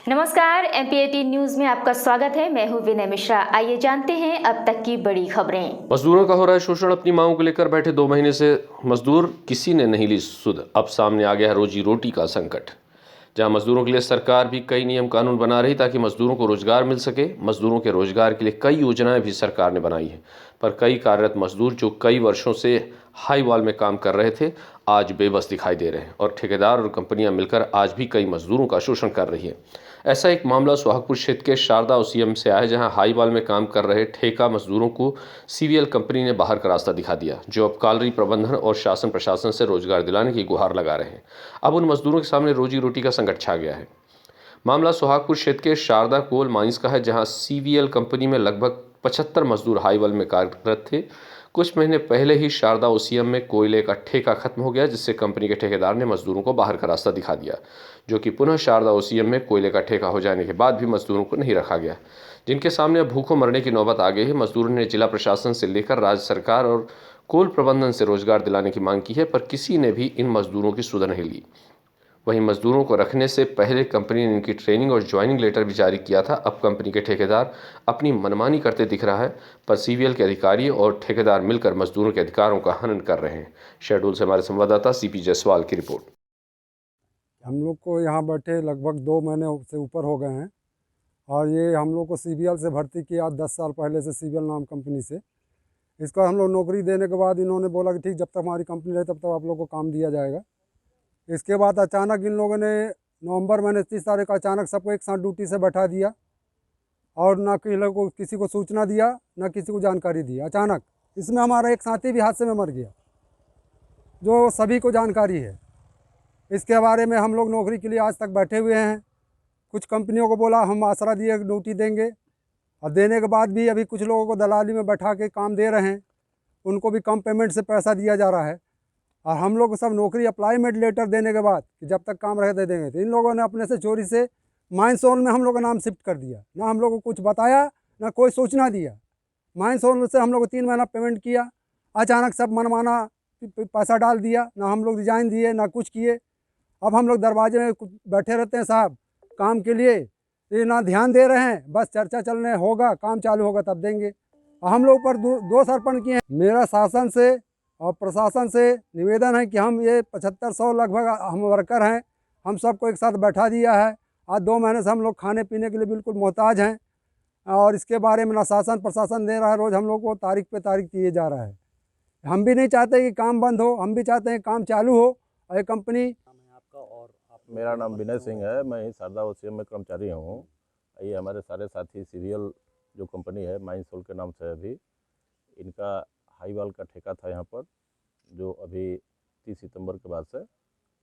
नमस्कार, MPAT news में आपका स्वागत है। मैं हूं विनय मिश्रा। आइए जानते हैं अब तक की बड़ी खबरें। मजदूरों का हो रहा है शोषण। अपनी मांगों को लेकर बैठे 2 महीने से मजदूर, किसी ने नहीं ली सुध। अब सामने आ गया है रोजी रोटी का संकट। जहां मजदूरों के लिए सरकार भी कई नियम कानून बना रही ताकि मजदूरों को रोजगार मिल सके। मजदूरों के रोजगार के लिए कई योजनाएं भी सरकार ने बनाई है, पर कई कार्यरत मजदूर जो कई वर्षों से हाई वॉल में काम कर रहे थे, आज बेबस दिखाई दे रहे हैं और ठेकेदार और कंपनियां मिलकर आज भी कई मजदूरों का शोषण कर रही है। ऐसा एक मामला सोहागपुर क्षेत्र के शारदा OCM से आया, जहां हाई वॉल में काम कर रहे ठेका मजदूरों को CVL कंपनी ने बाहर का रास्ता दिखा दिया, जो अब कालरी प्रबंधन और शासन प्रशासन से रोजगार दिलाने की गुहार लगा रहे हैं। अब उन मजदूरों के सामने रोजी रोटी का संकट छा गया है। मामला सोहागपुर क्षेत्र के शारदा कोल माइंस का है, जहां CVL कंपनी में लगभग 75 मजदूर हाई वॉल में कार्यरत थे। कुछ महीने पहले ही शारदा OCM में कोयले का ठेका खत्म हो गया, जिससे कंपनी के ठेकेदार ने मजदूरों को बाहर का रास्ता दिखा दिया, जो कि पुनः शारदा OCM में कोयले का ठेका हो जाने के बाद भी मजदूरों को नहीं रखा गया, जिनके सामने अब भूखों मरने की नौबत आ गई है। मजदूरों ने जिला प्रशासन से लेकर राज्य सरकार और कोल प्रबंधन से रोजगार दिलाने की मांग की है, पर किसी ने भी इन मजदूरों की सुध नहीं ली। वहीं मजदूरों को रखने से पहले कंपनी ने इनकी ट्रेनिंग और ज्वाइनिंग लेटर भी जारी किया था। अब कंपनी के ठेकेदार अपनी मनमानी करते दिख रहा है, पर CVL के अधिकारी और ठेकेदार मिलकर मजदूरों के अधिकारों का हनन कर रहे हैं। शहडोल से हमारे संवाददाता CP जायसवाल की रिपोर्ट। हम लोग को यहाँ बैठे लगभग 2 महीने से ऊपर हो गए हैं और ये हम लोग को CVL से भर्ती किया 10 साल पहले से, CVL नाम कंपनी से। इसका हम लोग नौकरी देने के बाद इन्होंने बोला कि ठीक, जब तक हमारी कंपनी रहे तब तक आप लोग को काम दिया जाएगा। इसके बाद अचानक इन लोगों ने नवंबर महीने 30 तारीख को अचानक सबको एक साथ ड्यूटी से बैठा दिया और ना किसी को सूचना दिया, ना किसी को जानकारी दी। अचानक इसमें हमारा एक साथी भी हादसे में मर गया, जो सभी को जानकारी है। इसके बारे में हम लोग नौकरी के लिए आज तक बैठे हुए हैं। कुछ कंपनियों को बोला हम आसरा दिए ड्यूटी देंगे, और देने के बाद भी अभी कुछ लोगों को दलाली में बैठा के काम दे रहे हैं, उनको भी कम पेमेंट से पैसा दिया जा रहा है। और हम लोग सब नौकरी अप्लाईमेंट लेटर देने के बाद कि जब तक काम रहे दे देंगे, तो इन लोगों ने अपने से चोरी से माइनसोल में हम लोग का नाम शिफ्ट कर दिया। ना हम लोग को कुछ बताया, ना कोई सूचना दिया। माइनसोल से हम लोग को 3 महीना पेमेंट किया, अचानक सब मनमाना पैसा डाल दिया। ना हम लोग रिजाइन दिए, ना कुछ किए। अब हम लोग दरवाजे में बैठे रहते हैं साहब काम के लिए, ये ना ध्यान दे रहे हैं, बस चर्चा चलने होगा, काम चालू होगा तब देंगे। हम लोग पर दोष अर्पण किए हैं। मेरा शासन से और प्रशासन से निवेदन है कि हम ये 7500 लगभग हम वर्कर हैं, हम सबको एक साथ बैठा दिया है। आज 2 महीने से हम लोग खाने पीने के लिए बिल्कुल मोहताज हैं, और इसके बारे में ना शासन प्रशासन दे रहा है। रोज़ हम लोग को तारीख पे तारीख दिए जा रहा है। हम भी नहीं चाहते कि काम बंद हो, हम भी चाहते हैं काम चालू हो। और ये कंपनी मेरा नाम विनय सिंह है, मैं ही शारदा OCM में कर्मचारी हूँ। ये हमारे सारे साथी CVL जो कंपनी है माइनसोल के नाम से, अभी इनका हाई वॉल का ठेका था यहाँ पर, जो अभी 30 सितंबर के बाद से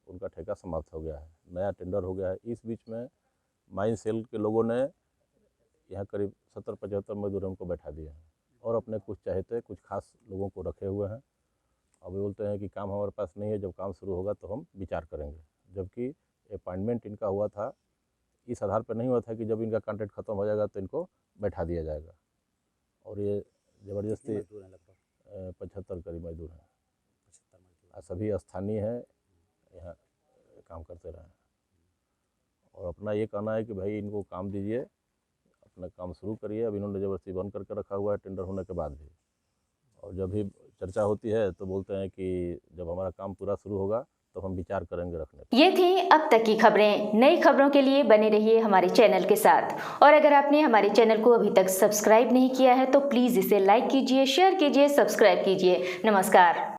उनका ठेका समाप्त हो गया है, नया टेंडर हो गया है। इस बीच में माइनसेल के लोगों ने यहाँ करीब 70-75 मजदूर हमको बैठा दिए हैं और अपने कुछ चाहते कुछ खास लोगों को रखे हुए हैं। अभी बोलते हैं कि काम हमारे पास नहीं है, जब काम शुरू होगा तो हम विचार करेंगे। जबकि अपॉइंटमेंट इनका हुआ था, इस आधार पर नहीं हुआ था कि जब इनका कॉन्ट्रैक्ट खत्म हो जाएगा तो इनको बैठा दिया जाएगा। और ये ज़बरदस्ती 75 करीब मजदूर हैं, सभी स्थानीय हैं, यहाँ काम करते रहे। और अपना ये कहना है कि भाई इनको काम दीजिए, अपना काम शुरू करिए। अब इन्होंने ज़बरदस्ती बंद करके रखा हुआ है टेंडर होने के बाद भी। और जब भी चर्चा होती है तो बोलते हैं कि जब हमारा काम पूरा शुरू होगा तो हम विचार करेंगे रखने पर। ये थी अब तक की खबरें। नई खबरों के लिए बने रहिए हमारे चैनल के साथ। और अगर आपने हमारे चैनल को अभी तक सब्सक्राइब नहीं किया है तो प्लीज़ इसे लाइक कीजिए, शेयर कीजिए, सब्सक्राइब कीजिए। नमस्कार।